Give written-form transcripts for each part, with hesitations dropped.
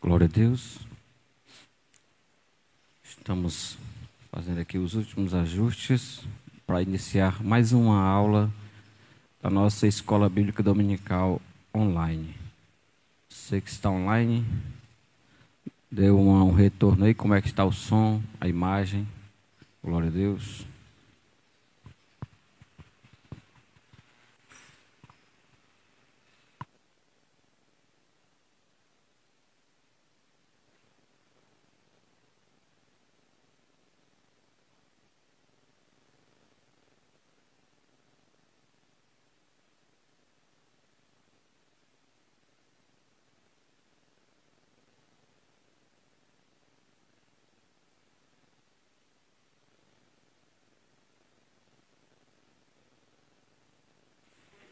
Glória a Deus. Estamos fazendo aqui os últimos ajustes para iniciar mais uma aula da nossa Escola Bíblica Dominical online. Você que está online, dê um retorno aí, como é que está o som, a imagem. Glória a Deus.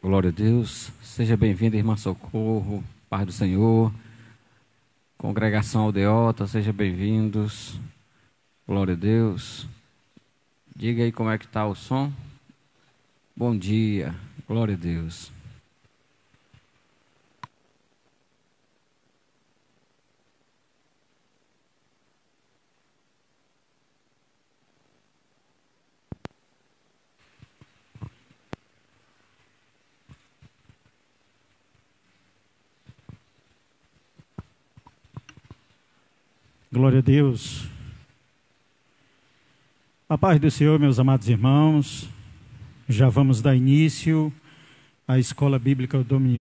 Glória a Deus. Seja bem-vindo, irmã Socorro, Paz do Senhor. Congregação Aldeota, sejam bem-vindos. Glória a Deus. Diga aí como é que está o som. Bom dia. Glória a Deus. Glória a Deus. A paz do Senhor, meus amados irmãos. Já vamos dar início à Escola Bíblica Dominical.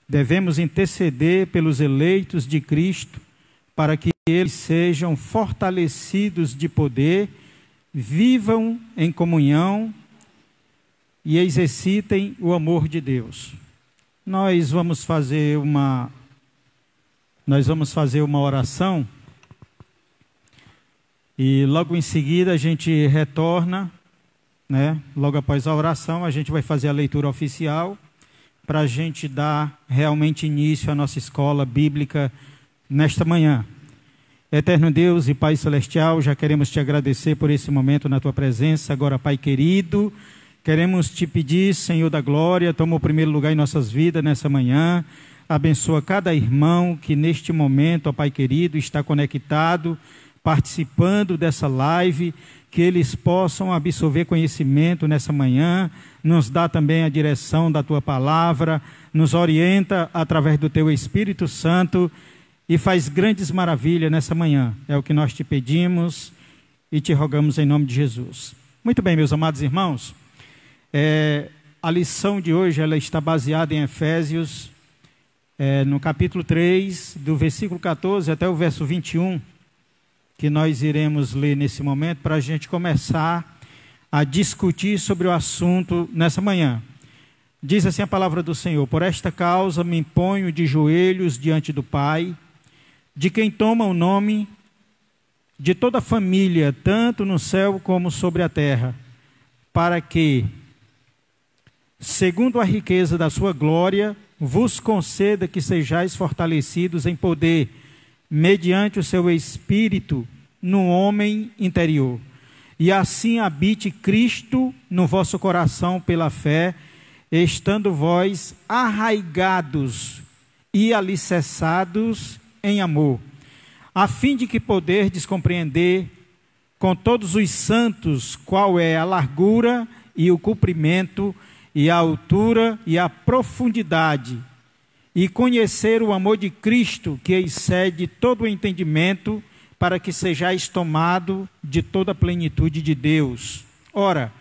Devemos interceder pelos eleitos de Cristo para que eles sejam fortalecidos de poder, vivam em comunhão e exercitem o amor de Deus. Nós vamos fazer uma oração e logo em seguida a gente retorna, né? Logo após a oração a gente vai fazer a leitura oficial para a gente dar realmente início à nossa escola bíblica nesta manhã. Eterno Deus e Pai Celestial, já queremos te agradecer por esse momento na tua presença. Agora, Pai querido, queremos te pedir, Senhor da glória, toma o primeiro lugar em nossas vidas nessa manhã. Abençoa cada irmão que neste momento, ó Pai querido, está conectado, participando dessa live, que eles possam absorver conhecimento nessa manhã, nos dá também a direção da Tua palavra, nos orienta através do Teu Espírito Santo e faz grandes maravilhas nessa manhã. É o que nós te pedimos e te rogamos em nome de Jesus. Muito bem, meus amados irmãos, a lição de hoje ela está baseada em Efésios, no capítulo 3, do versículo 14 até o verso 21, que nós iremos ler nesse momento para a gente começar a discutir sobre o assunto nessa manhã. Diz assim a palavra do Senhor: por esta causa me ponho de joelhos diante do Pai, de quem toma o nome de toda a família, tanto no céu como sobre a terra, para que, segundo a riqueza da sua glória, vos conceda que sejais fortalecidos em poder, mediante o seu Espírito, no homem interior. E assim habite Cristo no vosso coração pela fé, estando vós arraigados e alicerçados em amor, a fim de que poderdes compreender com todos os santos qual é a largura e o comprimento e a altura e a profundidade, e conhecer o amor de Cristo, que excede todo o entendimento, para que sejais tomado de toda a plenitude de Deus. Ora,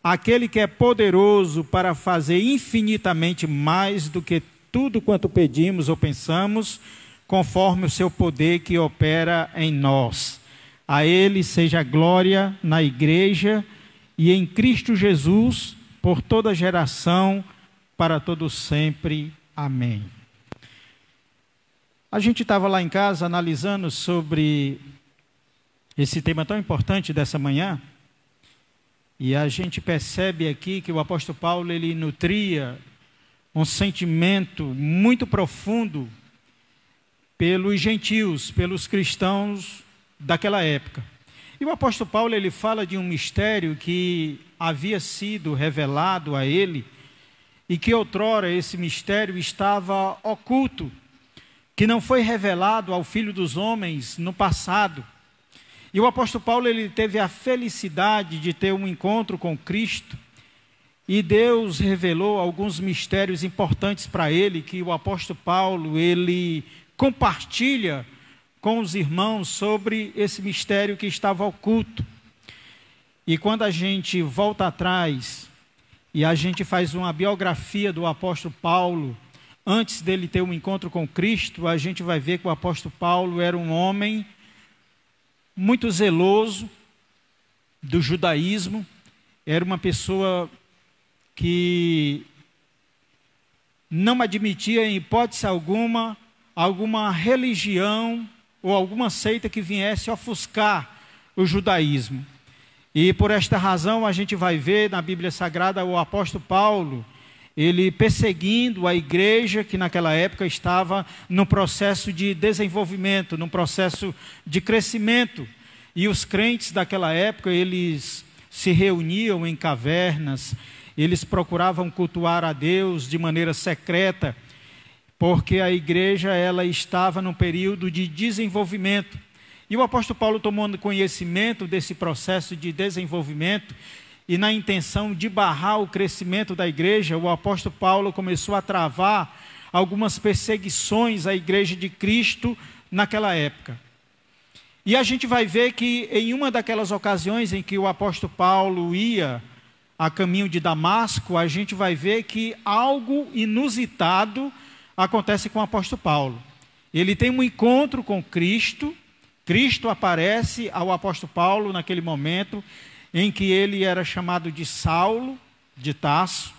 aquele que é poderoso para fazer infinitamente mais do que tudo quanto pedimos ou pensamos, conforme o seu poder que opera em nós. A ele seja a glória na igreja e em Cristo Jesus, por toda geração, para todo sempre. Amém. A gente estava lá em casa analisando sobre esse tema tão importante dessa manhã, e a gente percebe aqui que o apóstolo Paulo, ele nutria um sentimento muito profundo pelos gentios, pelos cristãos daquela época. E o apóstolo Paulo, ele fala de um mistério que havia sido revelado a ele, e que outrora esse mistério estava oculto, que não foi revelado ao Filho dos Homens no passado. E o apóstolo Paulo, ele teve a felicidade de ter um encontro com Cristo, e Deus revelou alguns mistérios importantes para ele, que o apóstolo Paulo, ele compartilha com os irmãos sobre esse mistério que estava oculto. E quando a gente volta atrás e a gente faz uma biografia do apóstolo Paulo, antes dele ter um encontro com Cristo, a gente vai ver que o apóstolo Paulo era um homem muito zeloso do judaísmo, era uma pessoa que não admitia em hipótese alguma religião ou alguma seita que viesse ofuscar o judaísmo. E por esta razão a gente vai ver na Bíblia Sagrada o apóstolo Paulo, ele perseguindo a igreja que naquela época estava no processo de desenvolvimento, no processo de crescimento. E os crentes daquela época, eles se reuniam em cavernas, eles procuravam cultuar a Deus de maneira secreta, porque a igreja ela estava num período de desenvolvimento. E o apóstolo Paulo, tomando conhecimento desse processo de desenvolvimento e na intenção de barrar o crescimento da igreja, o apóstolo Paulo começou a travar algumas perseguições à igreja de Cristo naquela época. E a gente vai ver que em uma daquelas ocasiões em que o apóstolo Paulo ia a caminho de Damasco, a gente vai ver que algo inusitado acontece com o apóstolo Paulo. Ele tem um encontro com Cristo, Cristo aparece ao apóstolo Paulo naquele momento em que ele era chamado de Saulo, de Tarso,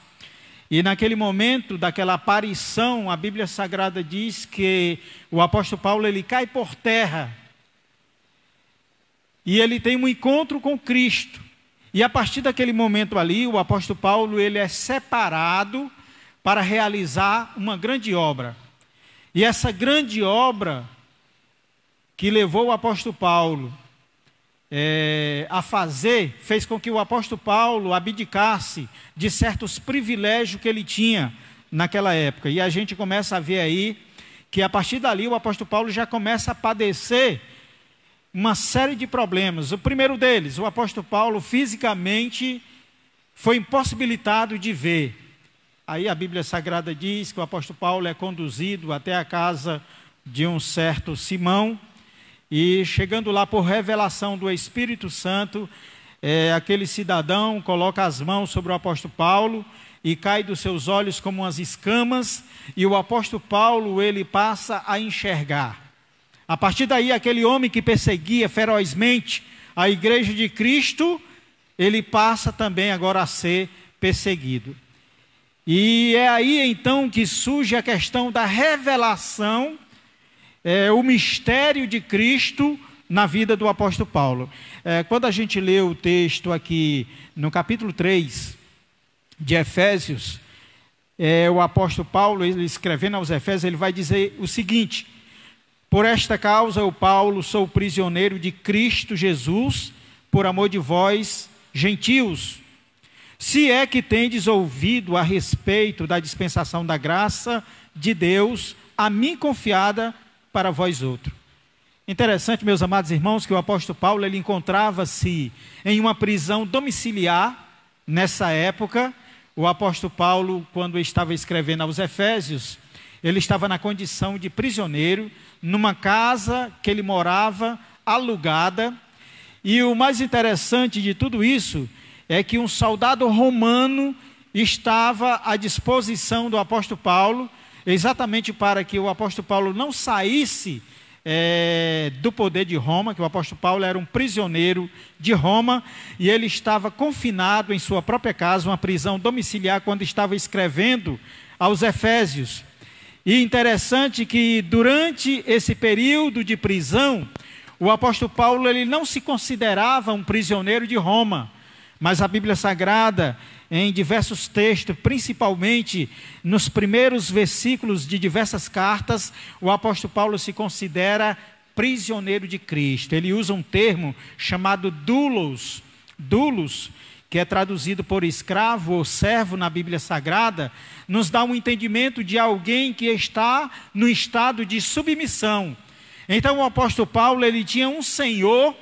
e naquele momento daquela aparição, a Bíblia Sagrada diz que o apóstolo Paulo ele cai por terra, e ele tem um encontro com Cristo. E a partir daquele momento ali, o apóstolo Paulo ele é separado para realizar uma grande obra. E essa grande obra que levou o apóstolo Paulo a fazer, fez com que o apóstolo Paulo abdicasse de certos privilégios que ele tinha naquela época. E a gente começa a ver aí que a partir dali o apóstolo Paulo já começa a padecer uma série de problemas. O primeiro deles, o apóstolo Paulo fisicamente foi impossibilitado de ver. Aí a Bíblia Sagrada diz que o apóstolo Paulo é conduzido até a casa de um certo Simão, e chegando lá por revelação do Espírito Santo, aquele cidadão coloca as mãos sobre o apóstolo Paulo e cai dos seus olhos como umas escamas, e o apóstolo Paulo ele passa a enxergar. A partir daí, aquele homem que perseguia ferozmente a igreja de Cristo, ele passa também agora a ser perseguido. E é aí então que surge a questão da revelação, o mistério de Cristo na vida do apóstolo Paulo. Quando a gente lê o texto aqui no capítulo 3 de Efésios, o apóstolo Paulo, ele escrevendo aos Efésios, ele vai dizer o seguinte: por esta causa, eu, Paulo, sou prisioneiro de Cristo Jesus, por amor de vós, gentios, se é que tendes ouvido a respeito da dispensação da graça de Deus, a mim confiada para vós outros. Interessante, meus amados irmãos, que o apóstolo Paulo, ele encontrava-se em uma prisão domiciliar, nessa época. O apóstolo Paulo, quando estava escrevendo aos Efésios, ele estava na condição de prisioneiro, numa casa que ele morava, alugada. E o mais interessante de tudo isso é que um soldado romano estava à disposição do apóstolo Paulo, exatamente para que o apóstolo Paulo não saísse do poder de Roma, que o apóstolo Paulo era um prisioneiro de Roma, e ele estava confinado em sua própria casa, uma prisão domiciliar, quando estava escrevendo aos Efésios. E interessante que durante esse período de prisão, o apóstolo Paulo ele não se considerava um prisioneiro de Roma, mas a Bíblia Sagrada, em diversos textos, principalmente nos primeiros versículos de diversas cartas, o apóstolo Paulo se considera prisioneiro de Cristo. Ele usa um termo chamado doulos, que é traduzido por escravo ou servo na Bíblia Sagrada, nos dá um entendimento de alguém que está no estado de submissão. Então o apóstolo Paulo, ele tinha um senhor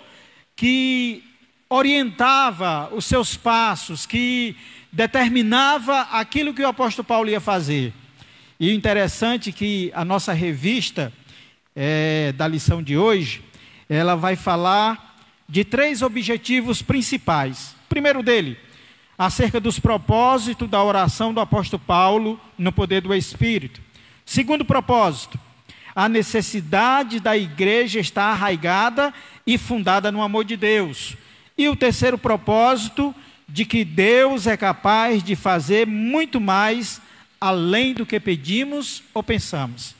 que orientava os seus passos, que determinava aquilo que o apóstolo Paulo ia fazer. E o interessante é que a nossa revista da lição de hoje, ela vai falar de 3 objetivos principais. O primeiro dele, acerca dos propósitos da oração do apóstolo Paulo no poder do Espírito. Segundo propósito, a necessidade da igreja estar arraigada e fundada no amor de Deus. E o terceiro propósito, de que Deus é capaz de fazer muito mais além do que pedimos ou pensamos.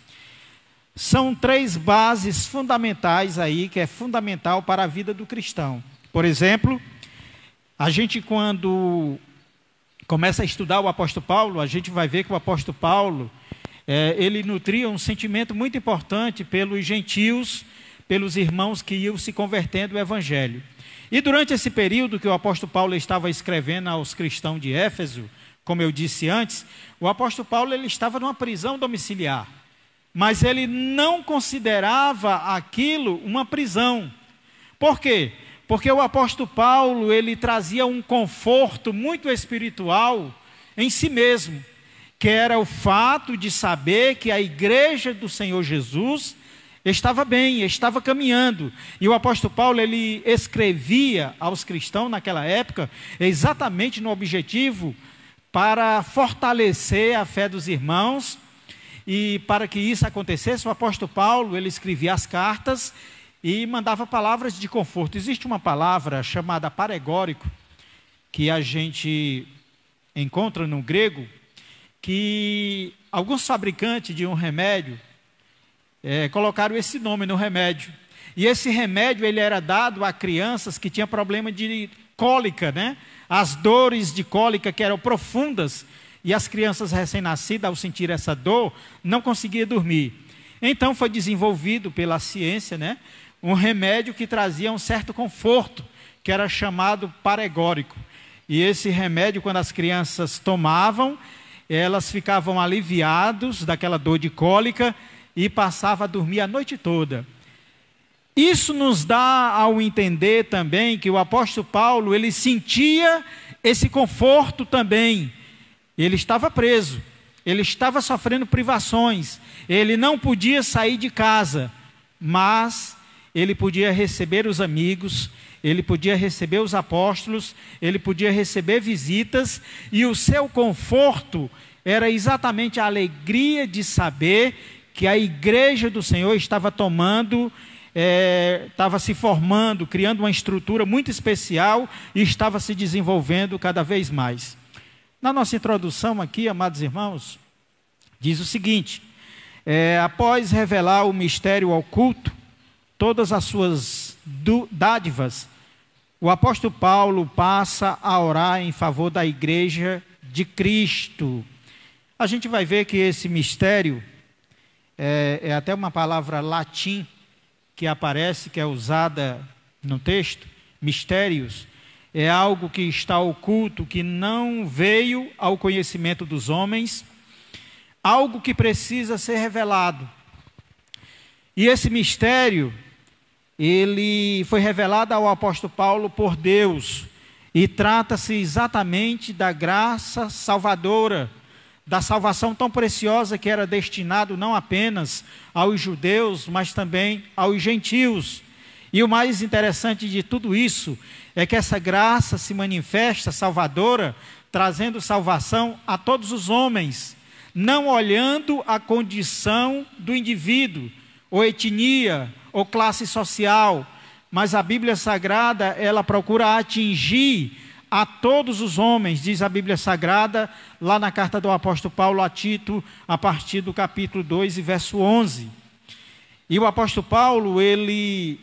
São 3 bases fundamentais aí, que é fundamental para a vida do cristão. Por exemplo, a gente quando começa a estudar o apóstolo Paulo, a gente vai ver que o apóstolo Paulo, ele nutria um sentimento muito importante pelos gentios, pelos irmãos que iam se convertendo ao evangelho. E durante esse período que o apóstolo Paulo estava escrevendo aos cristãos de Éfeso, como eu disse antes, o apóstolo Paulo ele estava numa prisão domiciliar. Mas ele não considerava aquilo uma prisão. Por quê? Porque o apóstolo Paulo, ele trazia um conforto muito espiritual em si mesmo, que era o fato de saber que a igreja do Senhor Jesus estava bem, estava caminhando. E o apóstolo Paulo, ele escrevia aos cristãos naquela época, exatamente no objetivo para fortalecer a fé dos irmãos. E para que isso acontecesse, o apóstolo Paulo, ele escrevia as cartas e mandava palavras de conforto. Existe uma palavra chamada paregórico, que a gente encontra no grego, que alguns fabricantes de um remédio colocaram esse nome no remédio. E esse remédio ele era dado a crianças que tinham problema de cólica, né? As dores de cólica que eram profundas, e as crianças recém-nascidas, ao sentir essa dor, não conseguiam dormir. Então foi desenvolvido pela ciência, né, um remédio que trazia um certo conforto, que era chamado paregórico. E esse remédio, quando as crianças tomavam, elas ficavam aliviadas daquela dor de cólica e passavam a dormir a noite toda. Isso nos dá ao entender também que o apóstolo Paulo, ele sentia esse conforto também. Ele estava preso, ele estava sofrendo privações, ele não podia sair de casa, mas ele podia receber os amigos, ele podia receber os apóstolos, ele podia receber visitas, e o seu conforto era exatamente a alegria de saber que a igreja do Senhor estava estava se formando, criando uma estrutura muito especial e estava se desenvolvendo cada vez mais. Na nossa introdução aqui, amados irmãos, diz o seguinte: após revelar o mistério oculto, todas as suas dádivas, o apóstolo Paulo passa a orar em favor da igreja de Cristo. A gente vai ver que esse mistério é até uma palavra latim que aparece, que é usada no texto, mistérios. É algo que está oculto, que não veio ao conhecimento dos homens, algo que precisa ser revelado. E esse mistério, ele foi revelado ao apóstolo Paulo por Deus, e trata-se exatamente da graça salvadora, da salvação tão preciosa que era destinado não apenas aos judeus, mas também aos gentios. E o mais interessante de tudo isso é que essa graça se manifesta salvadora, trazendo salvação a todos os homens, não olhando a condição do indivíduo, ou etnia, ou classe social, mas a Bíblia Sagrada, ela procura atingir a todos os homens, diz a Bíblia Sagrada, lá na carta do apóstolo Paulo a Tito, a partir do capítulo 2 e verso 11. E o apóstolo Paulo, ele,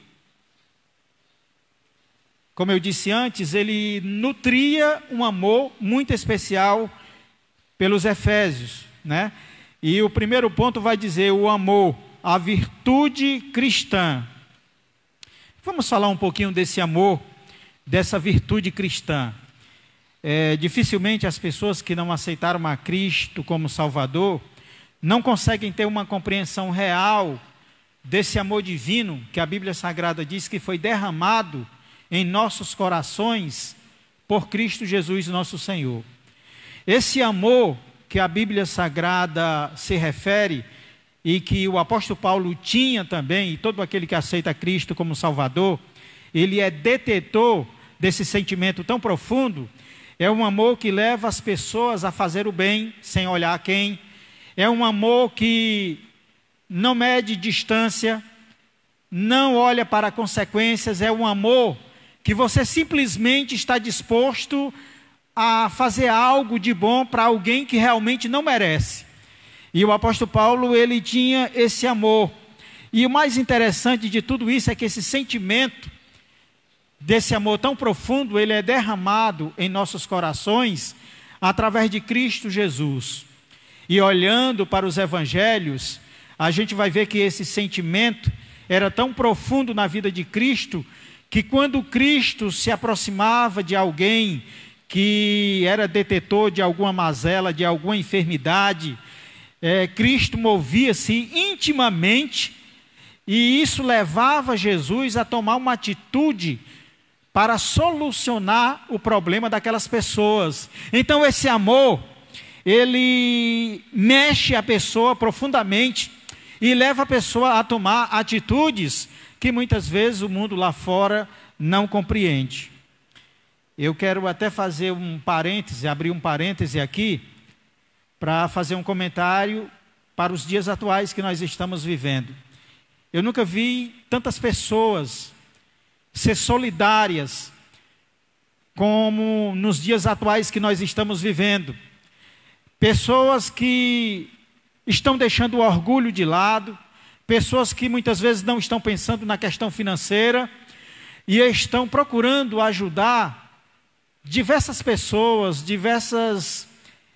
como eu disse antes, ele nutria um amor muito especial pelos efésios, né? E o primeiro ponto vai dizer o amor, a virtude cristã. Vamos falar um pouquinho desse amor, dessa virtude cristã. dificilmente as pessoas que não aceitaram a Cristo como Salvador não conseguem ter uma compreensão real desse amor divino que a Bíblia Sagrada diz que foi derramado em nossos corações por Cristo Jesus, nosso Senhor. Esse amor que a Bíblia Sagrada se refere e que o apóstolo Paulo tinha também, e todo aquele que aceita Cristo como Salvador, ele é detetor desse sentimento tão profundo. É um amor que leva as pessoas a fazer o bem sem olhar a quem. É um amor que não mede distância, não olha para consequências. É um amor que você simplesmente está disposto a fazer algo de bom para alguém que realmente não merece. E o apóstolo Paulo, ele tinha esse amor. E o mais interessante de tudo isso é que esse sentimento desse amor tão profundo, ele é derramado em nossos corações através de Cristo Jesus. E olhando para os evangelhos, a gente vai ver que esse sentimento era tão profundo na vida de Cristo, que quando Cristo se aproximava de alguém que era detetor de alguma mazela, de alguma enfermidade, Cristo movia-se intimamente, e isso levava Jesus a tomar uma atitude para solucionar o problema daquelas pessoas. Então esse amor, ele mexe a pessoa profundamente e leva a pessoa a tomar atitudes que muitas vezes o mundo lá fora não compreende. Eu quero até fazer um parêntese, abrir um parêntese aqui, para fazer um comentário para os dias atuais que nós estamos vivendo. Eu nunca vi tantas pessoas ser solidárias como nos dias atuais que nós estamos vivendo. Pessoas que estão deixando o orgulho de lado, pessoas que muitas vezes não estão pensando na questão financeira e estão procurando ajudar diversas pessoas, diversas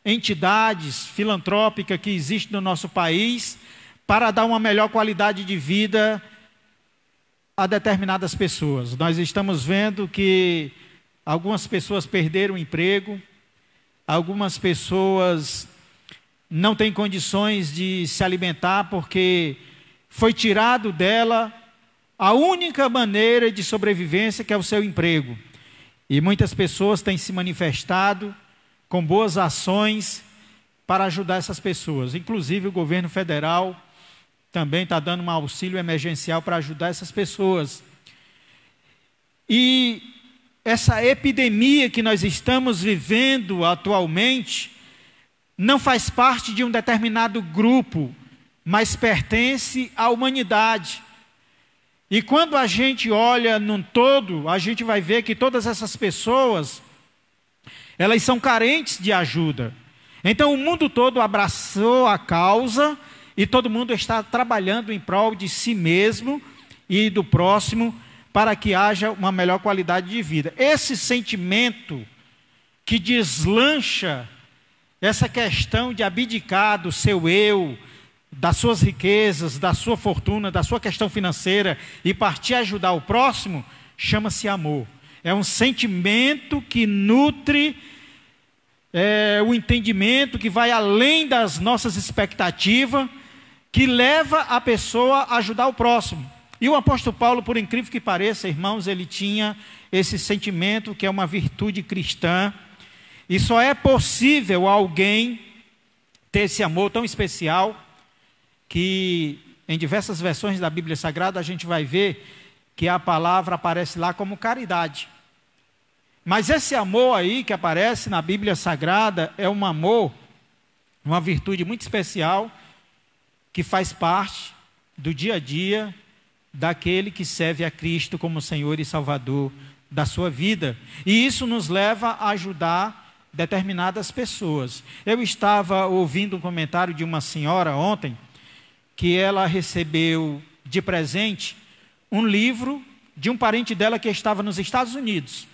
entidades filantrópicas que existem no nosso país para dar uma melhor qualidade de vida a determinadas pessoas. Nós estamos vendo que algumas pessoas perderam o emprego, algumas pessoas não têm condições de se alimentar porque foi tirado dela a única maneira de sobrevivência, que é o seu emprego. E muitas pessoas têm se manifestado com boas ações para ajudar essas pessoas. Inclusive o governo federal também está dando um auxílio emergencial para ajudar essas pessoas. E essa epidemia que nós estamos vivendo atualmente não faz parte de um determinado grupo, mas pertence à humanidade. E quando a gente olha num todo, a gente vai ver que todas essas pessoas, elas são carentes de ajuda. Então o mundo todo abraçou a causa e todo mundo está trabalhando em prol de si mesmo e do próximo para que haja uma melhor qualidade de vida. Esse sentimento que deslancha essa questão de abdicar do seu eu, das suas riquezas, da sua fortuna, da sua questão financeira e partir a ajudar o próximo, chama-se amor. É um sentimento que nutre o entendimento, que vai além das nossas expectativas, que leva a pessoa a ajudar o próximo. E o apóstolo Paulo, por incrível que pareça, irmãos, ele tinha esse sentimento que é uma virtude cristã, e só é possível alguém ter esse amor tão especial, que em diversas versões da Bíblia Sagrada a gente vai ver que a palavra aparece lá como caridade. Mas esse amor aí que aparece na Bíblia Sagrada é um amor, uma virtude muito especial, que faz parte do dia a dia daquele que serve a Cristo como Senhor e Salvador da sua vida. E isso nos leva a ajudar determinadas pessoas. Eu estava ouvindo um comentário de uma senhora ontem, que ela recebeu de presente um livro de um parente dela que estava nos Estados Unidos.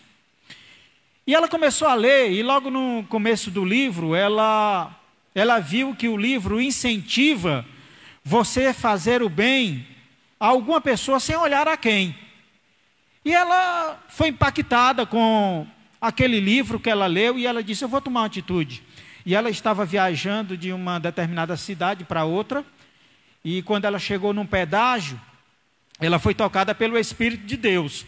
E ela começou a ler, e logo no começo do livro, ela viu que o livro incentiva você fazer o bem a alguma pessoa sem olhar a quem. E ela foi impactada com aquele livro que ela leu e ela disse, eu vou tomar uma atitude. E ela estava viajando de uma determinada cidade para outra, e quando ela chegou num pedágio, ela foi tocada pelo Espírito de Deus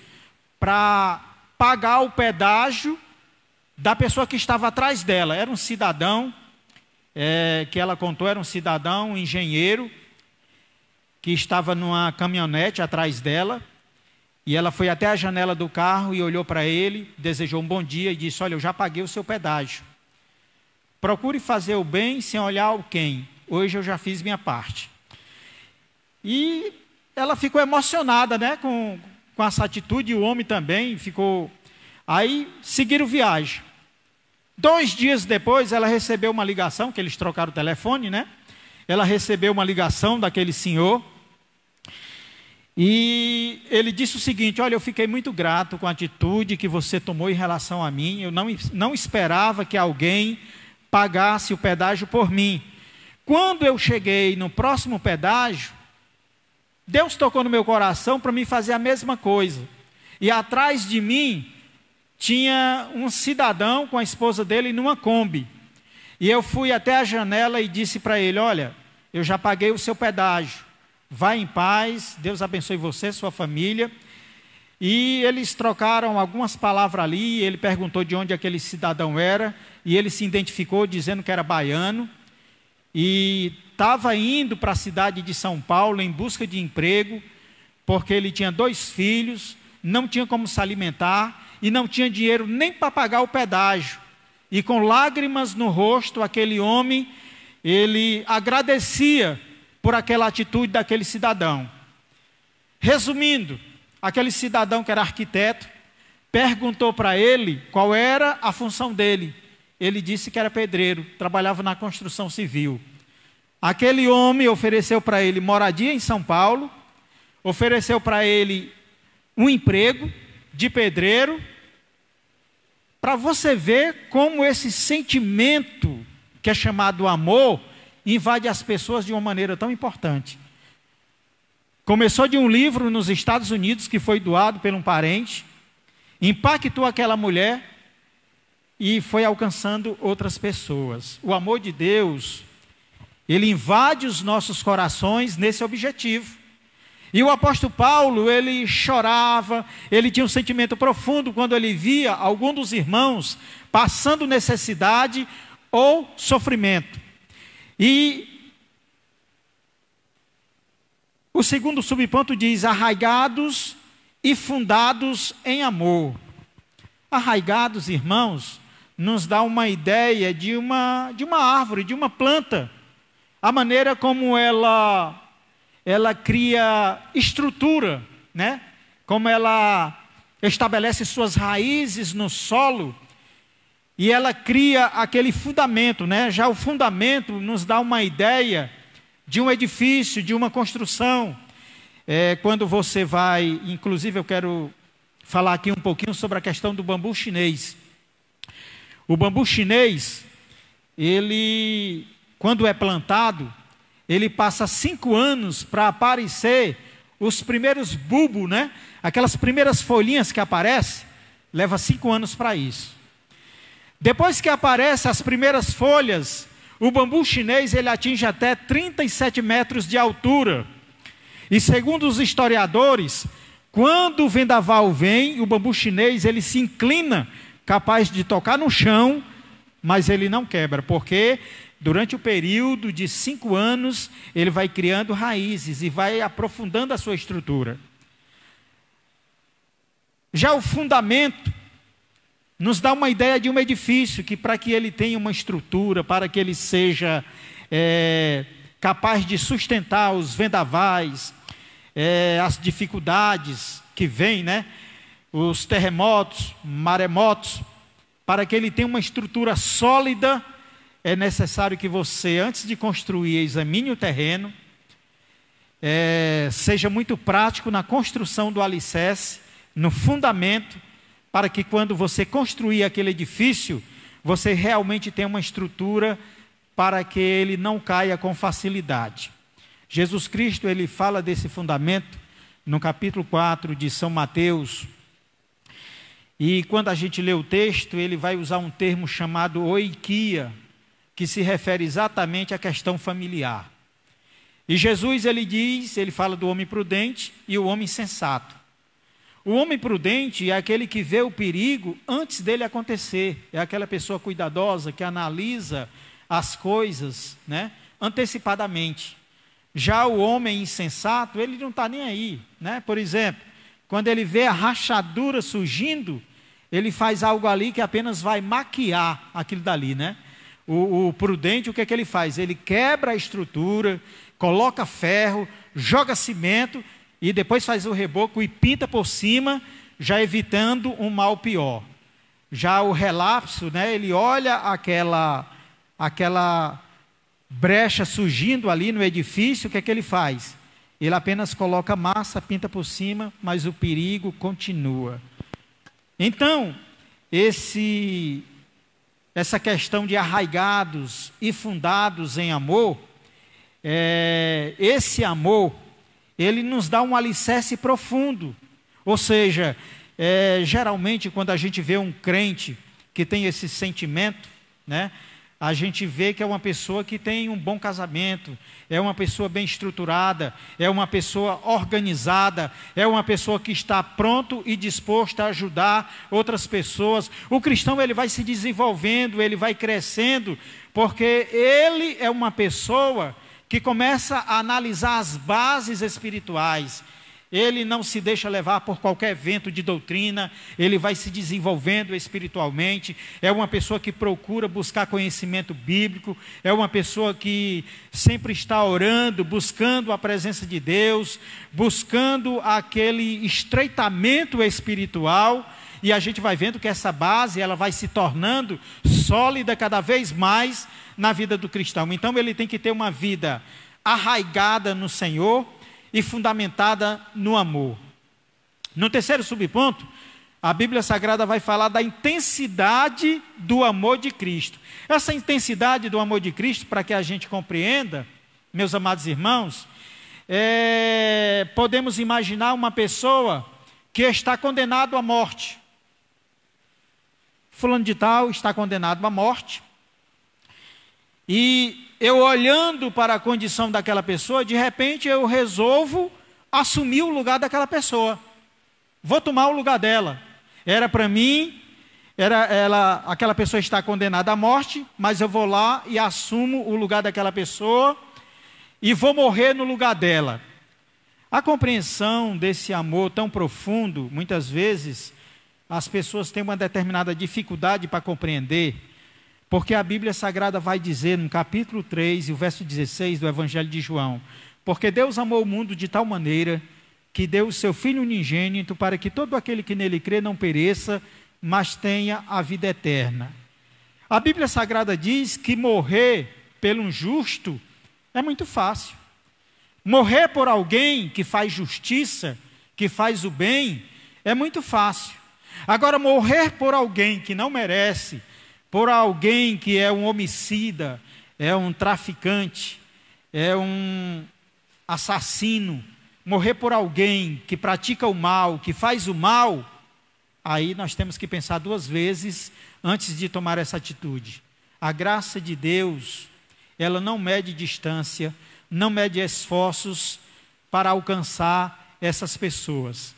para pagar o pedágio da pessoa que estava atrás dela. Era um cidadão, que ela contou, era um cidadão, um engenheiro, que estava numa caminhonete atrás dela, e ela foi até a janela do carro e olhou para ele, desejou um bom dia e disse, olha, eu já paguei o seu pedágio. Procure fazer o bem sem olhar o quem. Hoje eu já fiz minha parte. E ela ficou emocionada, né, com essa atitude, e o homem também ficou. Aí seguiram viagem. 2 dias depois, ela recebeu uma ligação, que eles trocaram o telefone, né? Ela recebeu uma ligação daquele senhor, e ele disse o seguinte, olha, eu fiquei muito grato com a atitude que você tomou em relação a mim, eu não esperava que alguém pagasse o pedágio por mim. Quando eu cheguei no próximo pedágio, Deus tocou no meu coração para mim fazer a mesma coisa. E atrás de mim tinha um cidadão com a esposa dele numa Kombi. E eu fui até a janela e disse para ele, olha, eu já paguei o seu pedágio. Vá em paz, Deus abençoe você, sua família. E eles trocaram algumas palavras ali, ele perguntou de onde aquele cidadão era, e ele se identificou dizendo que era baiano, e estava indo para a cidade de São Paulo em busca de emprego, porque ele tinha 2 filhos, não tinha como se alimentar, e não tinha dinheiro nem para pagar o pedágio. E com lágrimas no rosto, aquele homem, ele agradecia por aquela atitude daquele cidadão. Resumindo, aquele cidadão que era arquiteto, perguntou para ele qual era a função dele. Ele disse que era pedreiro, trabalhava na construção civil. Aquele homem ofereceu para ele moradia em São Paulo, ofereceu para ele um emprego de pedreiro, para você ver como esse sentimento, que é chamado amor, invade as pessoas de uma maneira tão importante. Começou de um livro nos Estados Unidos, que foi doado por um parente, impactou aquela mulher e foi alcançando outras pessoas. O amor de Deus, ele invade os nossos corações nesse objetivo. E o apóstolo Paulo, ele chorava, ele tinha um sentimento profundo quando ele via algum dos irmãos passando necessidade ou sofrimento. E o segundo subponto diz, arraigados e fundados em amor. Arraigados, irmãos, nos dá uma ideia de uma árvore, de uma planta. A maneira como ela cria estrutura, né? Como ela estabelece suas raízes no solo, e ela cria aquele fundamento, né? Já o fundamento nos dá uma ideia de um edifício, de uma construção. Quando você vai, inclusive eu quero falar aqui um pouquinho sobre a questão do bambu chinês. O bambu chinês, ele, quando é plantado, ele passa 5 anos para aparecer os primeiros bulbos, né? Aquelas primeiras folhinhas que aparecem, leva 5 anos para isso. Depois que aparecem as primeiras folhas, o bambu chinês ele atinge até 37 metros de altura. E segundo os historiadores, quando o vendaval vem, o bambu chinês ele se inclina, capaz de tocar no chão, mas ele não quebra, porque durante o período de 5 anos, ele vai criando raízes e vai aprofundando a sua estrutura. Já o fundamento nos dá uma ideia de um edifício, que para que ele tenha uma estrutura, para que ele seja capaz de sustentar os vendavais, as dificuldades que vêm, né? Os terremotos, maremotos, para que ele tenha uma estrutura sólida, é necessário que você, antes de construir, examine o terreno, seja muito prático na construção do alicerce, no fundamento, para que quando você construir aquele edifício, você realmente tenha uma estrutura para que ele não caia com facilidade. Jesus Cristo, ele fala desse fundamento no capítulo 4 de São Mateus, E quando a gente lê o texto, ele vai usar um termo chamado oikia, que se refere exatamente à questão familiar. E Jesus, ele fala do homem prudente e o homem sensato. O homem prudente é aquele que vê o perigo antes dele acontecer. É aquela pessoa cuidadosa que analisa as coisas, né, antecipadamente. Já o homem insensato, ele não está nem aí, né? Por exemplo, quando ele vê a rachadura surgindo, ele faz algo ali que apenas vai maquiar aquilo dali, né? O prudente, o que é que ele faz? Ele quebra a estrutura, coloca ferro, joga cimento e depois faz o reboco e pinta por cima, já evitando um mal pior. Já o relapso, né? Ele olha aquela brecha surgindo ali no edifício, o que é que ele faz? Ele apenas coloca massa, pinta por cima, mas o perigo continua. Então, essa questão de arraigados e fundados em amor, esse amor, ele nos dá um alicerce profundo. Ou seja, geralmente quando a gente vê um crente que tem esse sentimento, né, a gente vê que é uma pessoa que tem um bom casamento, é uma pessoa bem estruturada, é uma pessoa organizada, é uma pessoa que está pronto e disposto a ajudar outras pessoas. O cristão, ele vai se desenvolvendo, ele vai crescendo, porque ele é uma pessoa que começa a analisar as bases espirituais. Ele não se deixa levar por qualquer vento de doutrina, ele vai se desenvolvendo espiritualmente, é uma pessoa que procura buscar conhecimento bíblico, é uma pessoa que sempre está orando, buscando a presença de Deus, buscando aquele estreitamento espiritual, e a gente vai vendo que essa base, ela vai se tornando sólida cada vez mais na vida do cristão. Então ele tem que ter uma vida arraigada no Senhor, e fundamentada no amor. No terceiro subponto, a Bíblia Sagrada vai falar da intensidade do amor de Cristo. Essa intensidade do amor de Cristo, para que a gente compreenda, meus amados irmãos, podemos imaginar uma pessoa que está condenado à morte. Fulano de tal está condenado à morte. E eu olhando para a condição daquela pessoa, de repente eu resolvo assumir o lugar daquela pessoa. Vou tomar o lugar dela. Era para mim, aquela pessoa está condenada à morte, mas eu vou lá e assumo o lugar daquela pessoa e vou morrer no lugar dela. A compreensão desse amor tão profundo, muitas vezes, as pessoas têm uma determinada dificuldade para compreender, porque a Bíblia Sagrada vai dizer no capítulo 3 e o verso 16 do Evangelho de João: porque Deus amou o mundo de tal maneira que deu o seu Filho unigênito para que todo aquele que nele crê não pereça, mas tenha a vida eterna. A Bíblia Sagrada diz que morrer pelo justo é muito fácil. Morrer por alguém que faz justiça, que faz o bem, é muito fácil. Agora, morrer por alguém que não merece, por alguém que é um homicida, é um traficante, é um assassino, morrer por alguém que pratica o mal, que faz o mal, aí nós temos que pensar duas vezes antes de tomar essa atitude. A graça de Deus, ela não mede distância, não mede esforços para alcançar essas pessoas.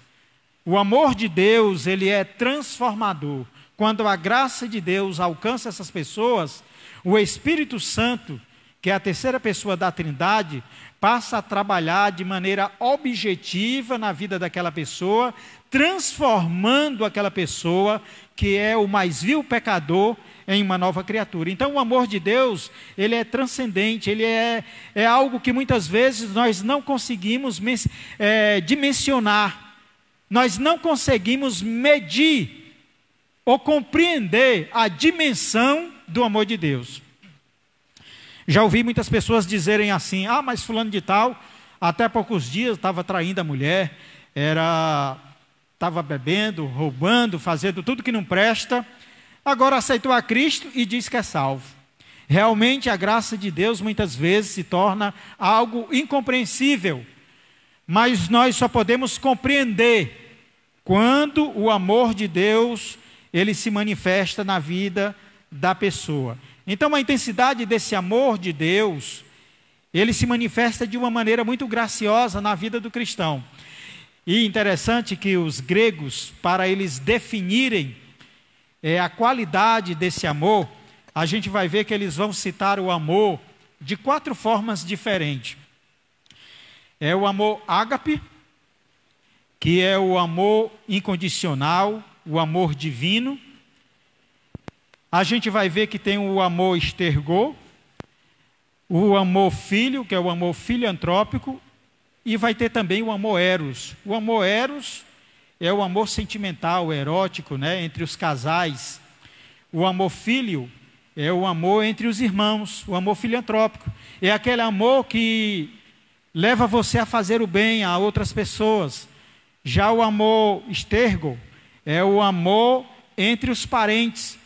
O amor de Deus, ele é transformador. Quando a graça de Deus alcança essas pessoas, o Espírito Santo, que é a terceira pessoa da Trindade, passa a trabalhar de maneira objetiva na vida daquela pessoa, transformando aquela pessoa, que é o mais vil pecador, em uma nova criatura. Então o amor de Deus, ele é transcendente, ele é algo que muitas vezes nós não conseguimos dimensionar, nós não conseguimos medir ou compreender a dimensão do amor de Deus. Já ouvi muitas pessoas dizerem assim: ah, mas fulano de tal, até poucos dias estava traindo a mulher, estava bebendo, roubando, fazendo tudo que não presta, agora aceitou a Cristo e diz que é salvo. Realmente a graça de Deus muitas vezes se torna algo incompreensível, mas nós só podemos compreender quando o amor de Deus, ele se manifesta na vida da pessoa. Então, a intensidade desse amor de Deus, ele se manifesta de uma maneira muito graciosa na vida do cristão. E interessante que os gregos, para eles definirem a qualidade desse amor, a gente vai ver que eles vão citar o amor de 4 formas diferentes. É o amor ágape, que é o amor incondicional, o amor divino. A gente vai ver que tem o amor estergô, o amor filho, que é o amor filantrópico, e vai ter também o amor eros. O amor eros é o amor sentimental, erótico, né, entre os casais. O amor filho é o amor entre os irmãos, o amor filantrópico. É aquele amor que leva você a fazer o bem a outras pessoas. Já o amor estergo é o amor entre os parentes,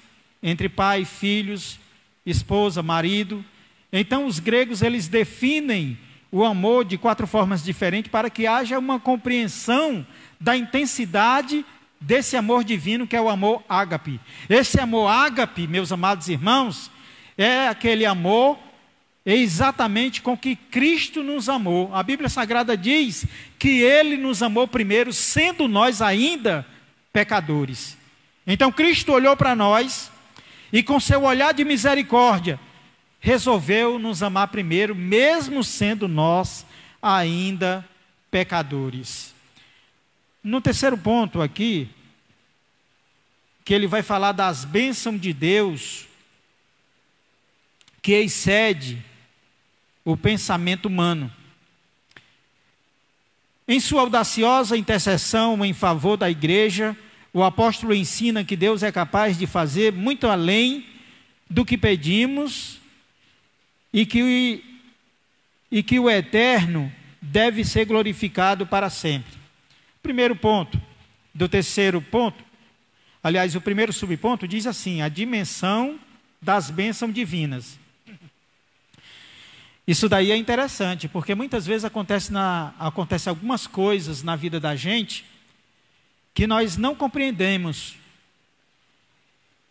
entre pai, filhos, esposa, marido. Então os gregos, eles definem o amor de 4 formas diferentes para que haja uma compreensão da intensidade desse amor divino que é o amor ágape. Esse amor ágape, meus amados irmãos, é aquele amor exatamente com que Cristo nos amou. A Bíblia Sagrada diz que Ele nos amou primeiro, sendo nós ainda pecadores. Então Cristo olhou para nós e com seu olhar de misericórdia resolveu nos amar primeiro, mesmo sendo nós ainda pecadores. No terceiro ponto aqui, que ele vai falar das bênçãos de Deus, que excede o pensamento humano. Em sua audaciosa intercessão em favor da igreja, o apóstolo ensina que Deus é capaz de fazer muito além do que pedimos e que o eterno deve ser glorificado para sempre. Primeiro ponto do terceiro ponto, aliás, o primeiro subponto diz assim: a dimensão das bênçãos divinas. Isso daí é interessante, porque muitas vezes acontece algumas coisas na vida da gente que nós não compreendemos.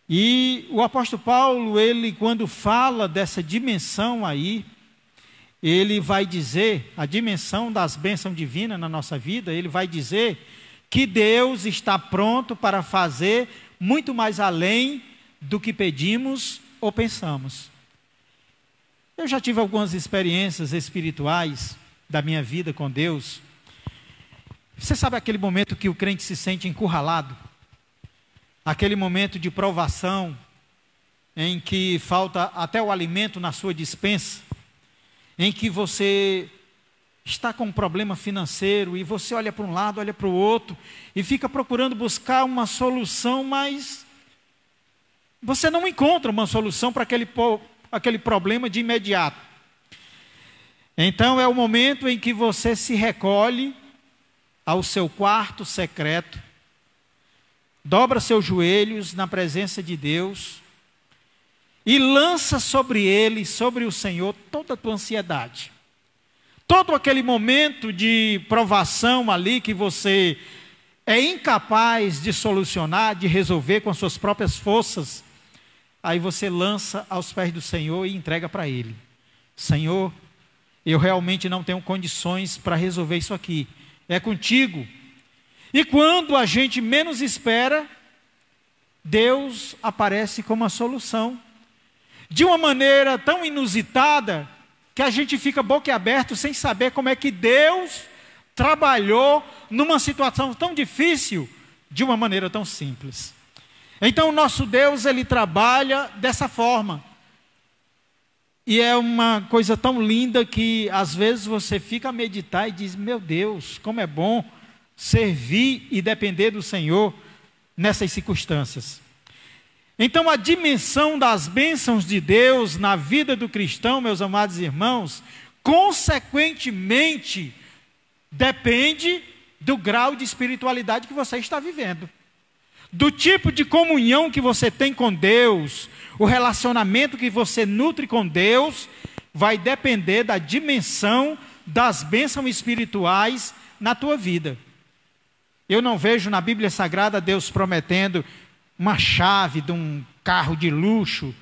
E o apóstolo Paulo, ele quando fala dessa dimensão aí, ele vai dizer, a dimensão das bênçãos divinas na nossa vida, ele vai dizer que Deus está pronto para fazer muito mais além do que pedimos ou pensamos. Eu já tive algumas experiências espirituais da minha vida com Deus. Você sabe aquele momento que o crente se sente encurralado? Aquele momento de provação, em que falta até o alimento na sua despensa, em que você está com um problema financeiro e você olha para um lado, olha para o outro e fica procurando buscar uma solução, mas você não encontra uma solução para aquele problema de imediato. Então é o momento em que você se recolhe ao seu quarto secreto, dobra seus joelhos na presença de Deus e lança sobre Ele, sobre o Senhor, toda a tua ansiedade. Todo aquele momento de provação ali que você é incapaz de solucionar, de resolver com as suas próprias forças, aí você lança aos pés do Senhor e entrega para Ele. Senhor, eu realmente não tenho condições para resolver isso aqui. É contigo. E quando a gente menos espera, Deus aparece como a solução. De uma maneira tão inusitada, que a gente fica boquiaberto sem saber como é que Deus trabalhou numa situação tão difícil, de uma maneira tão simples. Então o nosso Deus, Ele trabalha dessa forma. E é uma coisa tão linda que às vezes você fica a meditar e diz: meu Deus, como é bom servir e depender do Senhor nessas circunstâncias. Então a dimensão das bênçãos de Deus na vida do cristão, meus amados irmãos, consequentemente depende do grau de espiritualidade que você está vivendo, do tipo de comunhão que você tem com Deus, o relacionamento que você nutre com Deus, vai depender da dimensão das bênçãos espirituais na tua vida. Eu não vejo na Bíblia Sagrada Deus prometendo uma chave de um carro de luxo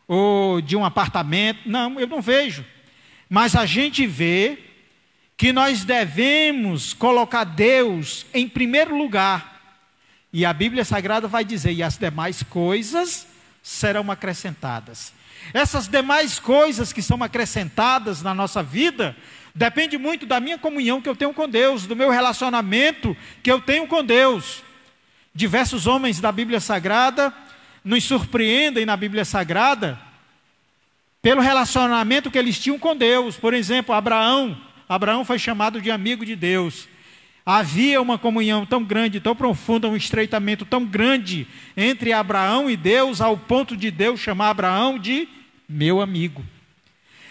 ou de um apartamento. Não, eu não vejo. Mas a gente vê que nós devemos colocar Deus em primeiro lugar. E a Bíblia Sagrada vai dizer: e as demais coisas serão acrescentadas. Essas demais coisas que são acrescentadas na nossa vida, depende muito da minha comunhão que eu tenho com Deus, do meu relacionamento que eu tenho com Deus. Diversos homens da Bíblia Sagrada nos surpreendem na Bíblia Sagrada pelo relacionamento que eles tinham com Deus. Por exemplo, Abraão foi chamado de amigo de Deus. Havia uma comunhão tão grande, tão profunda, um estreitamento tão grande entre Abraão e Deus, ao ponto de Deus chamar Abraão de meu amigo.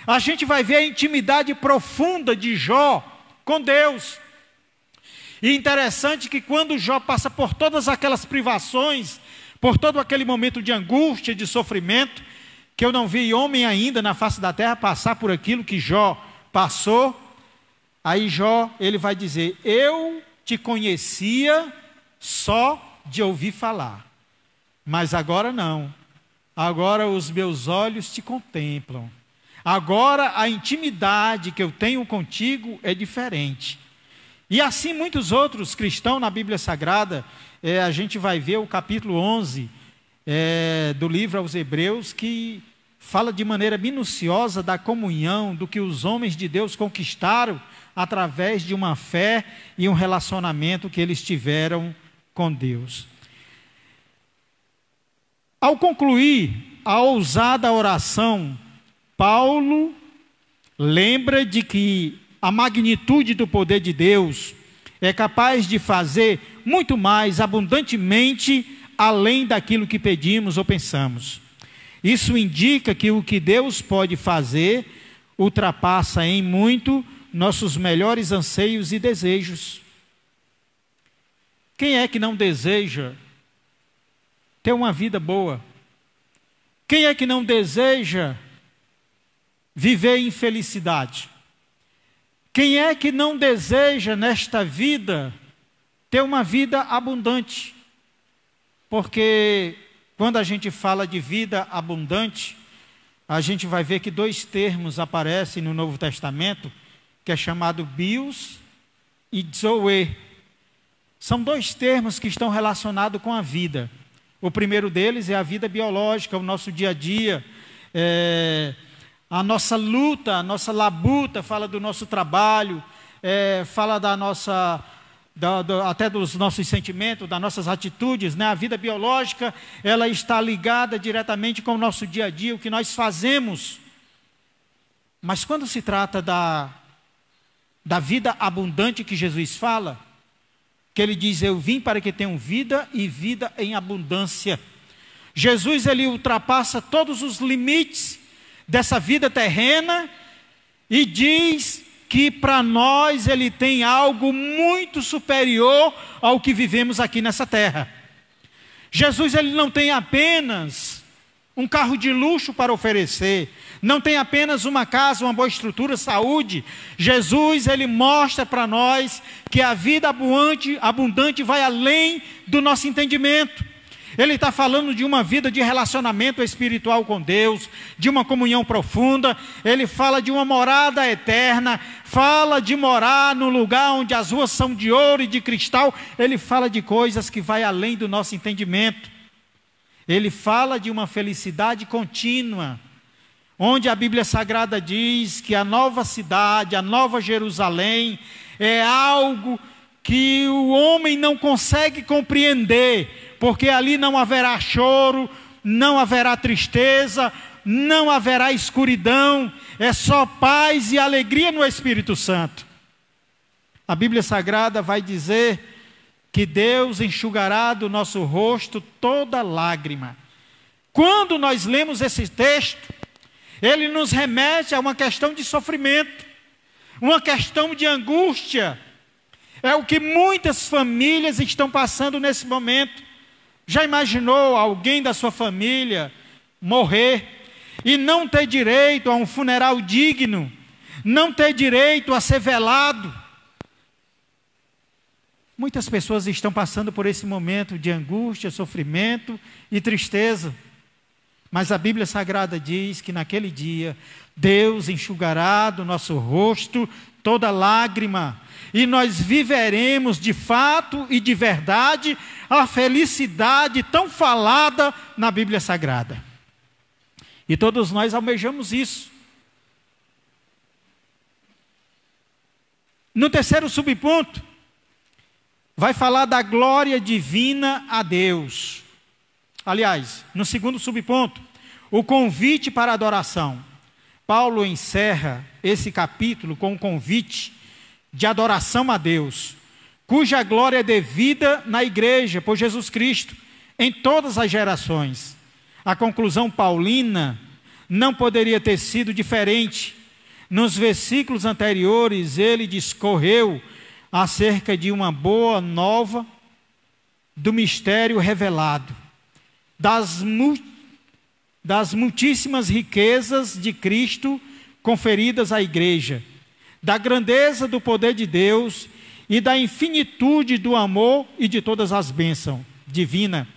A gente vai ver a intimidade profunda de Jó com Deus. E interessante que quando Jó passa por todas aquelas privações, por todo aquele momento de angústia, de sofrimento, que eu não vi homem ainda na face da terra passar por aquilo que Jó passou. Aí Jó, ele vai dizer: eu te conhecia só de ouvir falar, mas agora não. Agora os meus olhos te contemplam. Agora a intimidade que eu tenho contigo é diferente. E assim muitos outros cristãos na Bíblia Sagrada, a gente vai ver o capítulo 11 do livro aos Hebreus, que fala de maneira minuciosa da comunhão, do que os homens de Deus conquistaram através de uma fé e um relacionamento que eles tiveram com Deus. Ao concluir a ousada oração, Paulo lembra de que a magnitude do poder de Deus é capaz de fazer muito mais abundantemente além daquilo que pedimos ou pensamos. Isso indica que o que Deus pode fazer ultrapassa em muito nossos melhores anseios e desejos. Quem é que não deseja ter uma vida boa? Quem é que não deseja viver em felicidade? Quem é que não deseja nesta vida ter uma vida abundante? Porque quando a gente fala de vida abundante, a gente vai ver que dois termos aparecem no Novo Testamento, que é chamado bios e zoe. São dois termos que estão relacionados com a vida. O primeiro deles é a vida biológica, o nosso dia a dia, a nossa luta, a nossa labuta, fala do nosso trabalho, fala da nossa, até dos nossos sentimentos, das nossas atitudes, né? A vida biológica, ela está ligada diretamente com o nosso dia a dia, o que nós fazemos. Mas quando se trata da vida abundante que Jesus fala, que ele diz: eu vim para que tenham vida e vida em abundância. Jesus, ele ultrapassa todos os limites dessa vida terrena e diz que para nós ele tem algo muito superior ao que vivemos aqui nessa terra. Jesus, ele não tem apenas um carro de luxo para oferecer, não tem apenas uma casa, uma boa estrutura, saúde. Jesus, ele mostra para nós que a vida abundante vai além do nosso entendimento. Ele está falando de uma vida de relacionamento espiritual com Deus, de uma comunhão profunda. Ele fala de uma morada eterna, fala de morar no lugar onde as ruas são de ouro e de cristal. Ele fala de coisas que vai além do nosso entendimento. Ele fala de uma felicidade contínua, onde a Bíblia Sagrada diz que a nova cidade, a nova Jerusalém, é algo que o homem não consegue compreender, porque ali não haverá choro, não haverá tristeza, não haverá escuridão, é só paz e alegria no Espírito Santo. A Bíblia Sagrada vai dizer que Deus enxugará do nosso rosto toda lágrima. Quando nós lemos esse texto, ele nos remete a uma questão de sofrimento, uma questão de angústia. É o que muitas famílias estão passando nesse momento. Já imaginou alguém da sua família morrer e não ter direito a um funeral digno, não ter direito a ser velado? Muitas pessoas estão passando por esse momento de angústia, sofrimento e tristeza. Mas a Bíblia Sagrada diz que naquele dia, Deus enxugará do nosso rosto toda lágrima, e nós viveremos de fato e de verdade a felicidade tão falada na Bíblia Sagrada. E todos nós almejamos isso. No terceiro subponto, vai falar da glória divina a Deus. Aliás, no segundo subponto, o convite para a adoração. Paulo encerra esse capítulo com um convite de adoração a Deus, cuja glória é devida na igreja por Jesus Cristo, em todas as gerações. A conclusão paulina não poderia ter sido diferente. Nos versículos anteriores, ele discorreu acerca de uma boa nova do mistério revelado, das muitíssimas riquezas de Cristo conferidas à igreja, da grandeza do poder de Deus e da infinitude do amor e de todas as bênçãos divinas,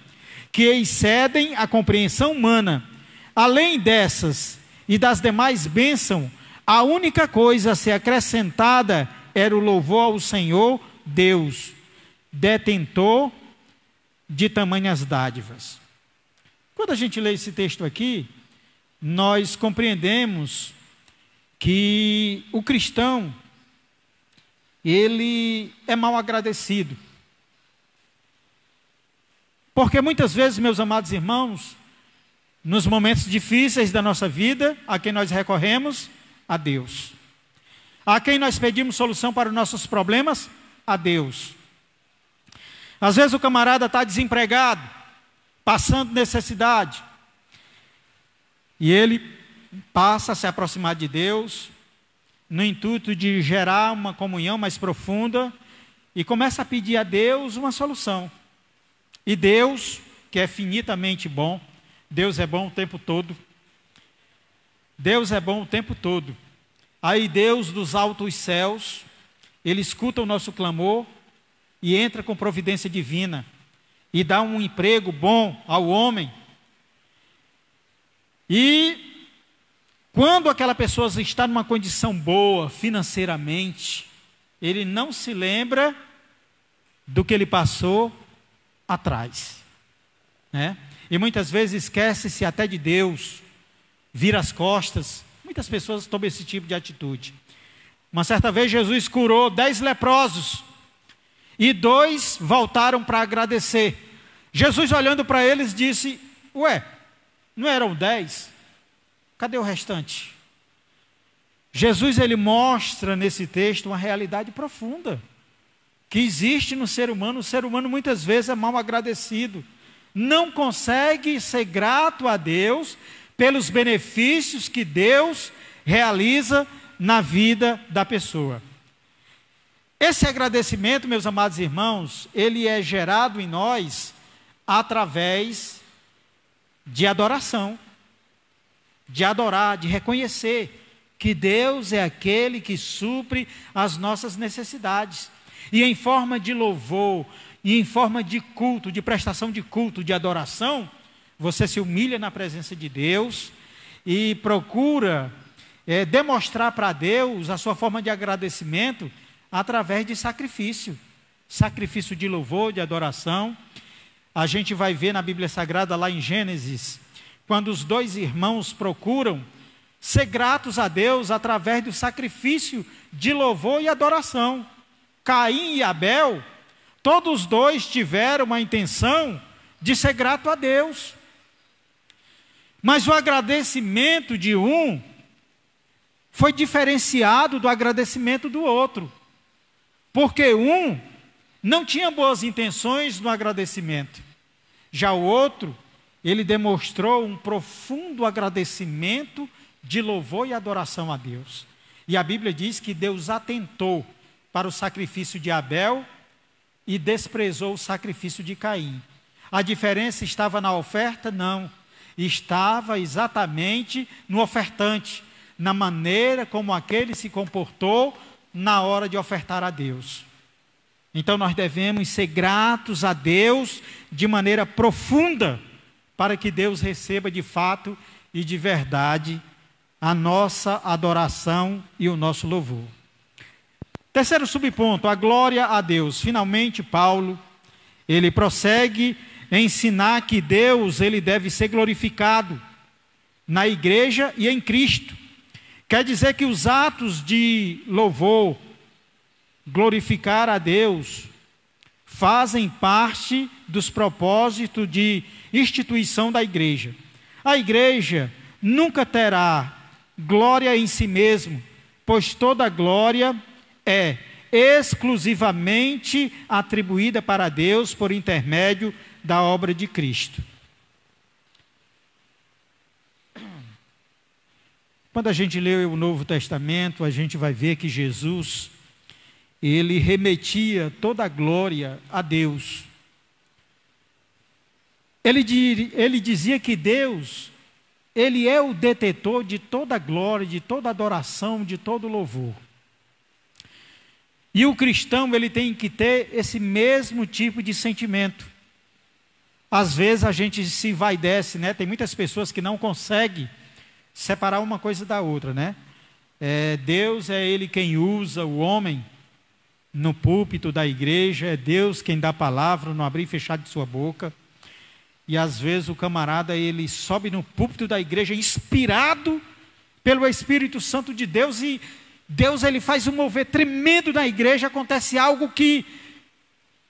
que excedem a compreensão humana. Além dessas e das demais bênçãos, a única coisa a ser acrescentada era o louvor ao Senhor Deus, detentor de tamanhas dádivas. Quando a gente lê esse texto aqui, nós compreendemos que o cristão, ele é mal agradecido. Porque muitas vezes, meus amados irmãos, nos momentos difíceis da nossa vida, a quem nós recorremos? A Deus. A quem nós pedimos solução para os nossos problemas? A Deus. Às vezes o camarada está desempregado, passando necessidade, e ele passa a se aproximar de Deus, no intuito de gerar uma comunhão mais profunda, e começa a pedir a Deus uma solução. E Deus, que é finitamente bom, Deus é bom o tempo todo. Deus é bom o tempo todo. Aí Deus dos altos céus, Ele escuta o nosso clamor e entra com providência divina e dá um emprego bom ao homem. E quando aquela pessoa está numa condição boa financeiramente, ele não se lembra do que ele passou atrás, né? E muitas vezes esquece-se até de Deus, vira as costas. Muitas pessoas tomam esse tipo de atitude. Uma certa vez Jesus curou 10 leprosos e 2 voltaram para agradecer. Jesus, olhando para eles, disse: ué, não eram 10? Cadê o restante? Jesus, ele mostra nesse texto uma realidade profunda que existe no ser humano. O ser humano muitas vezes é mal agradecido, não consegue ser grato a Deus pelos benefícios que Deus realiza na vida da pessoa. Esse agradecimento, meus amados irmãos, ele é gerado em nós através de adoração, de adorar, de reconhecer que Deus é aquele que supre as nossas necessidades. E em forma de louvor, e em forma de culto, de prestação de culto, de adoração, você se humilha na presença de Deus e procura demonstrar para Deus a sua forma de agradecimento através de sacrifício. Sacrifício de louvor, de adoração. A gente vai ver na Bíblia Sagrada, lá em Gênesis, quando os 2 irmãos procuram ser gratos a Deus através do sacrifício de louvor e adoração. Caim e Abel, todos os 2 tiveram uma intenção de ser grato a Deus. Mas o agradecimento de um foi diferenciado do agradecimento do outro. Porque um não tinha boas intenções no agradecimento. Já o outro, ele demonstrou um profundo agradecimento de louvor e adoração a Deus. E a Bíblia diz que Deus atentou para o sacrifício de Abel e desprezou o sacrifício de Caim. A diferença estava na oferta? Não. Estava exatamente no ofertante, na maneira como aquele se comportou na hora de ofertar a Deus. Então nós devemos ser gratos a Deus de maneira profunda, para que Deus receba de fato e de verdade a nossa adoração e o nosso louvor. Terceiro subponto, a glória a Deus. Finalmente, Paulo, ele prossegue a ensinar que Deus, ele deve ser glorificado na igreja e em Cristo. Quer dizer que os atos de louvor, glorificar a Deus, fazem parte dos propósitos de instituição da igreja. A igreja nunca terá glória em si mesmo, pois toda glória é exclusivamente atribuída para Deus por intermédio da obra de Cristo. Quando a gente lê o Novo Testamento, a gente vai ver que Jesus, ele remetia toda a glória a Deus. Ele dizia que Deus, ele é o detentor de toda a glória, de toda a adoração, de todo o louvor. E o cristão, ele tem que ter esse mesmo tipo de sentimento. Às vezes a gente se envaidece, né? Tem muitas pessoas que não conseguem separar uma coisa da outra, né? Deus é Ele quem usa o homem no púlpito da igreja, é Deus quem dá a palavra no abrir e fechar de sua boca. E às vezes o camarada, ele sobe no púlpito da igreja inspirado pelo Espírito Santo de Deus, e Deus, ele faz um mover tremendo na igreja, acontece algo que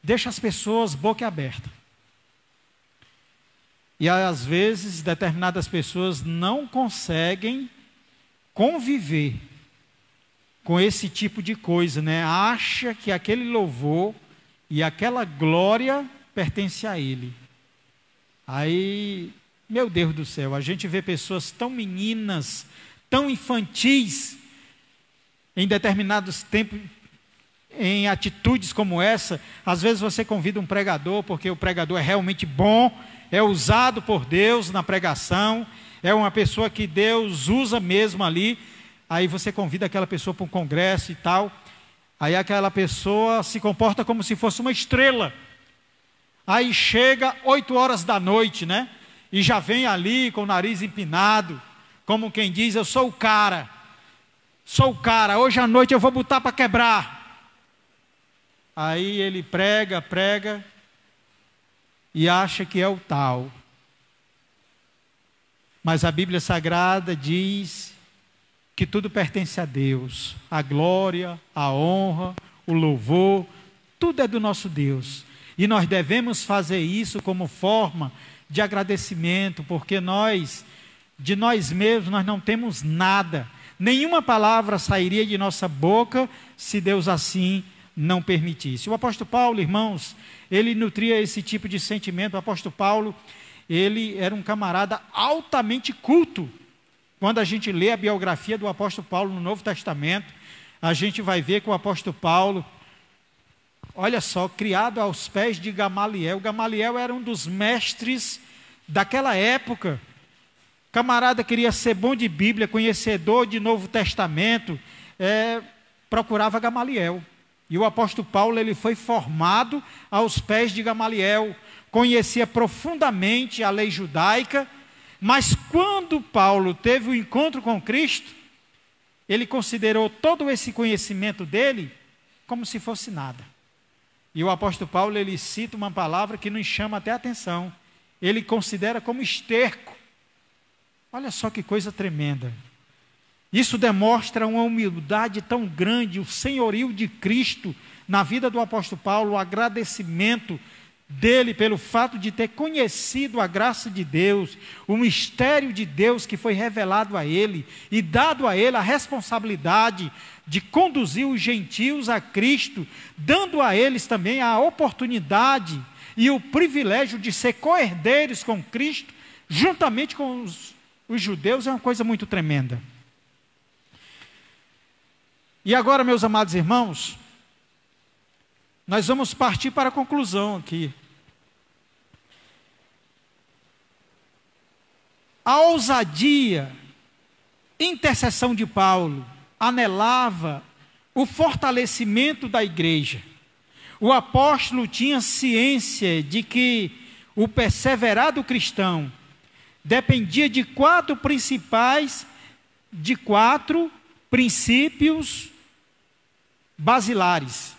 deixa as pessoas boca aberta. E às vezes determinadas pessoas não conseguem conviver com esse tipo de coisa, né? Acha que aquele louvor e aquela glória pertence a ele. Aí, meu Deus do céu, a gente vê pessoas tão meninas, tão infantis, em determinados tempos, em atitudes como essa. Às vezes você convida um pregador, porque o pregador é realmente bom, é usado por Deus na pregação, é uma pessoa que Deus usa mesmo ali. Aí você convida aquela pessoa para um congresso e tal, aí aquela pessoa se comporta como se fosse uma estrela. Aí chega 8 horas da noite, né? E já vem ali com o nariz empinado, como quem diz, eu sou o cara, hoje à noite eu vou botar para quebrar. Aí ele prega, e acha que é o tal. Mas a Bíblia Sagrada diz que tudo pertence a Deus. A glória, a honra, o louvor, tudo é do nosso Deus. E nós devemos fazer isso como forma de agradecimento, porque nós, de nós mesmos, nós não temos nada. Nenhuma palavra sairia de nossa boca se Deus assim não permitisse. O apóstolo Paulo, irmãos, ele nutria esse tipo de sentimento. O apóstolo Paulo, ele era um camarada altamente culto. Quando a gente lê a biografia do apóstolo Paulo no Novo Testamento, a gente vai ver que o apóstolo Paulo, olha só, criado aos pés de Gamaliel. Gamaliel era um dos mestres daquela época. Camarada queria ser bom de Bíblia, conhecedor de Novo Testamento, procurava Gamaliel. E o apóstolo Paulo, ele foi formado aos pés de Gamaliel, conhecia profundamente a lei judaica, mas quando Paulo teve o encontro com Cristo, ele considerou todo esse conhecimento dele como se fosse nada. E o apóstolo Paulo, ele cita uma palavra que nos chama até a atenção. Ele considera como esterco. Olha só que coisa tremenda. Isso demonstra uma humildade tão grande, o senhorio de Cristo na vida do apóstolo Paulo, o agradecimento dele pelo fato de ter conhecido a graça de Deus, o mistério de Deus que foi revelado a ele e dado a ele a responsabilidade de conduzir os gentios a Cristo, dando a eles também a oportunidade e o privilégio de ser co-herdeiros com Cristo, juntamente com os judeus, é uma coisa muito tremenda. E agora, meus amados irmãos, nós vamos partir para a conclusão aqui. A ousadia, intercessão de Paulo, anelava o fortalecimento da igreja, O apóstolo tinha ciência de que o perseverar do cristão dependia de quatro princípios basilares,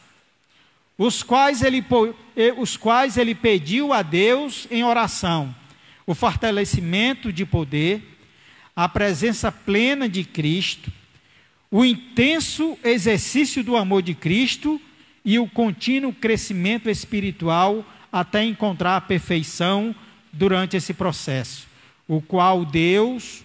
os quais ele pediu a Deus em oração: o fortalecimento de poder, a presença plena de Cristo, o intenso exercício do amor de Cristo e o contínuo crescimento espiritual até encontrar a perfeição durante esse processo, o qual Deus,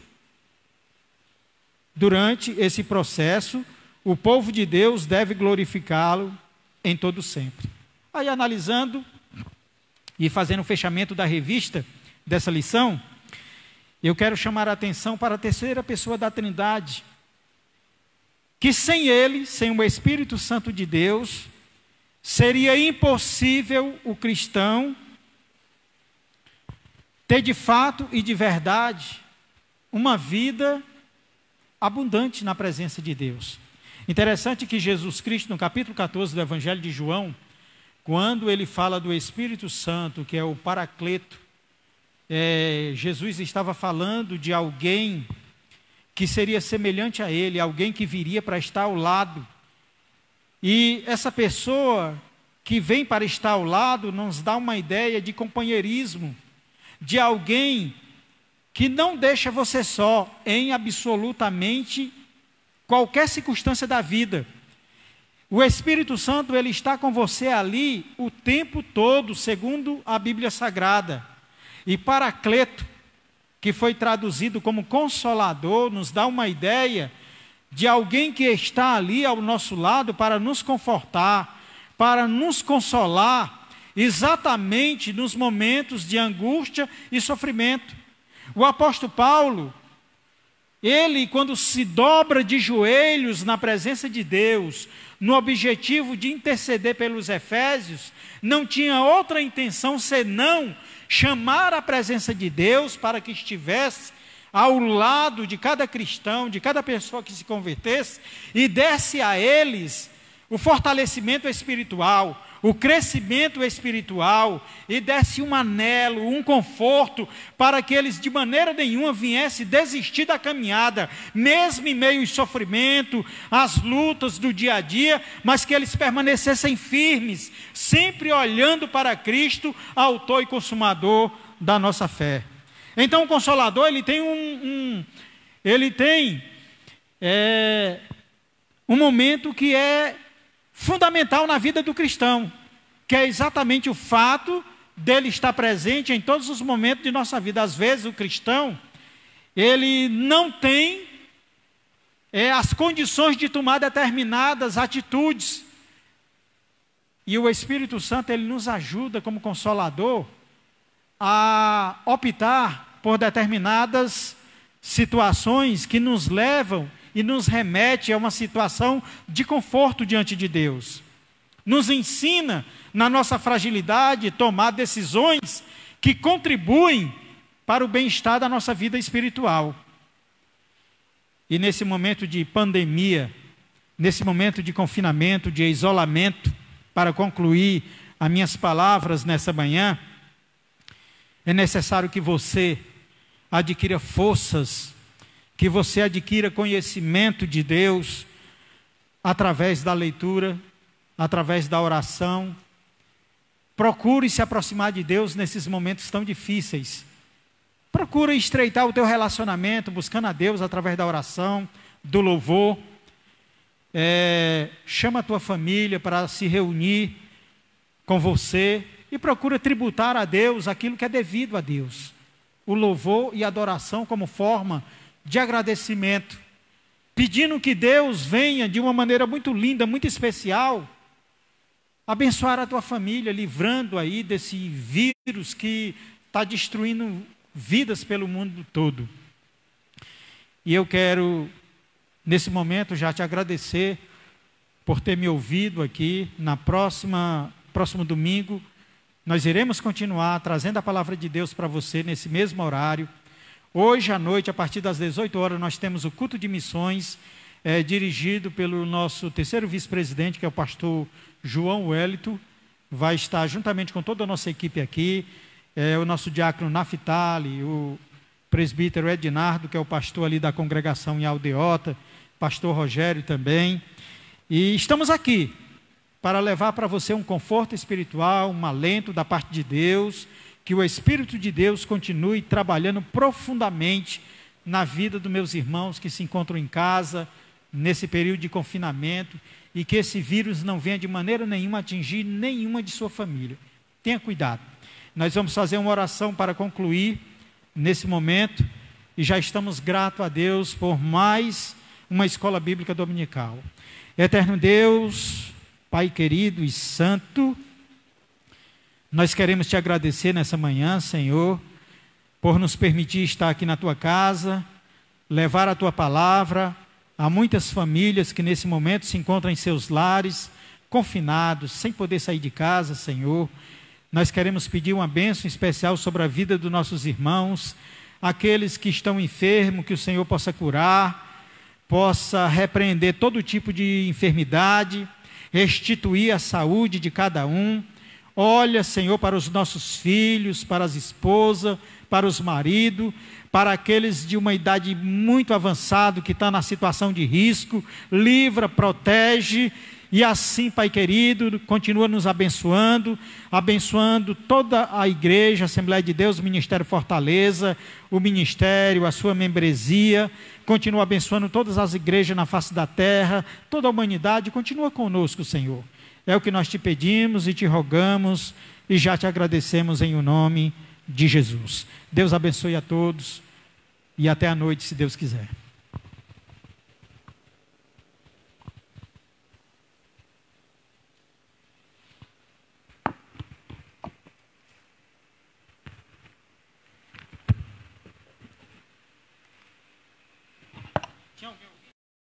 durante esse processo, o povo de Deus deve glorificá-lo em todo sempre. Aí, analisando e fazendo o fechamento da revista dessa lição, eu quero chamar a atenção para a terceira pessoa da Trindade, que sem ele, sem o Espírito Santo de Deus, seria impossível o cristão ter de fato e de verdade uma vida abundante na presença de Deus. Interessante que Jesus Cristo, no capítulo 14 do Evangelho de João, quando ele fala do Espírito Santo, que é o Paracleto, Jesus estava falando de alguém que seria semelhante a ele, alguém que viria para estar ao lado. E essa pessoa que vem para estar ao lado nos dá uma ideia de companheirismo, de alguém que não deixa você só em absolutamente qualquer circunstância da vida. O Espírito Santo, ele está com você ali o tempo todo, segundo a Bíblia Sagrada. E Paracleto, que foi traduzido como Consolador, nos dá uma ideia de alguém que está ali ao nosso lado para nos confortar, para nos consolar, exatamente nos momentos de angústia e sofrimento. O apóstolo Paulo, ele, quando se dobra de joelhos na presença de Deus, no objetivo de interceder pelos efésios, não tinha outra intenção senão chamar a presença de Deus para que estivesse ao lado de cada cristão, de cada pessoa que se convertesse, e desse a eles o fortalecimento espiritual, o crescimento espiritual, e desse um anelo, um conforto, para que eles de maneira nenhuma viessem desistir da caminhada, mesmo em meio ao sofrimento, às lutas do dia a dia, mas que eles permanecessem firmes, sempre olhando para Cristo, autor e consumador da nossa fé. Então o Consolador, ele tem um momento que é fundamental na vida do cristão, que é exatamente o fato dele estar presente em todos os momentos de nossa vida. Às vezes o cristão, ele não tem as condições de tomar determinadas atitudes, e o Espírito Santo, ele nos ajuda como Consolador a optar por determinadas situações que nos levam e nos remete a uma situação de conforto diante de Deus. Nos ensina, na nossa fragilidade, tomar decisões que contribuem para o bem-estar da nossa vida espiritual. E nesse momento de pandemia, nesse momento de confinamento, de isolamento, para concluir as minhas palavras nessa manhã, é necessário que você adquira forças, que você adquira conhecimento de Deus, através da leitura, através da oração. Procure se aproximar de Deus nesses momentos tão difíceis. Procure estreitar o teu relacionamento, buscando a Deus através da oração, do louvor. Chama a tua família para se reunir com você e procura tributar a Deus aquilo que é devido a Deus. O louvor e a adoração como forma de agradecimento, pedindo que Deus venha de uma maneira muito linda, muito especial, abençoar a tua família, livrando aí desse vírus que está destruindo vidas pelo mundo todo. E eu quero, nesse momento, já te agradecer por ter me ouvido aqui. Próximo domingo, nós iremos continuar trazendo a palavra de Deus para você nesse mesmo horário. Hoje à noite, a partir das 18 horas, nós temos o culto de missões, dirigido pelo nosso terceiro vice-presidente, que é o pastor João Wellington. vai estar juntamente com toda a nossa equipe aqui, o nosso diácono Naftali, o presbítero Ednardo, que é o pastor ali da congregação em Aldeota, pastor Rogério também. E estamos aqui para levar para você um conforto espiritual, um alento da parte de Deus, que o Espírito de Deus continue trabalhando profundamente na vida dos meus irmãos que se encontram em casa, nesse período de confinamento, e que esse vírus não venha de maneira nenhuma atingir nenhuma de sua família. Tenha cuidado. Nós vamos fazer uma oração para concluir nesse momento, e já estamos gratos a Deus por mais uma escola bíblica dominical. Eterno Deus, Pai querido e santo, nós queremos te agradecer nessa manhã, Senhor, por nos permitir estar aqui na tua casa, levar a tua palavra a muitas famílias que nesse momento se encontram em seus lares, confinados, sem poder sair de casa, Senhor. Nós queremos pedir uma bênção especial sobre a vida dos nossos irmãos, aqueles que estão enfermos, que o Senhor possa curar, possa repreender todo tipo de enfermidade, restituir a saúde de cada um. Olha, Senhor, para os nossos filhos, para as esposas, para os maridos, para aqueles de uma idade muito avançada que está na situação de risco, livra, protege, e assim, Pai querido, continua nos abençoando, abençoando toda a igreja, a Assembleia de Deus, o Ministério Fortaleza, o ministério, a sua membresia, continua abençoando todas as igrejas na face da terra, toda a humanidade, continua conosco, Senhor. É o que nós te pedimos e te rogamos, e já te agradecemos em o nome de Jesus. Deus abençoe a todos, e até a noite, se Deus quiser. Tinha alguém?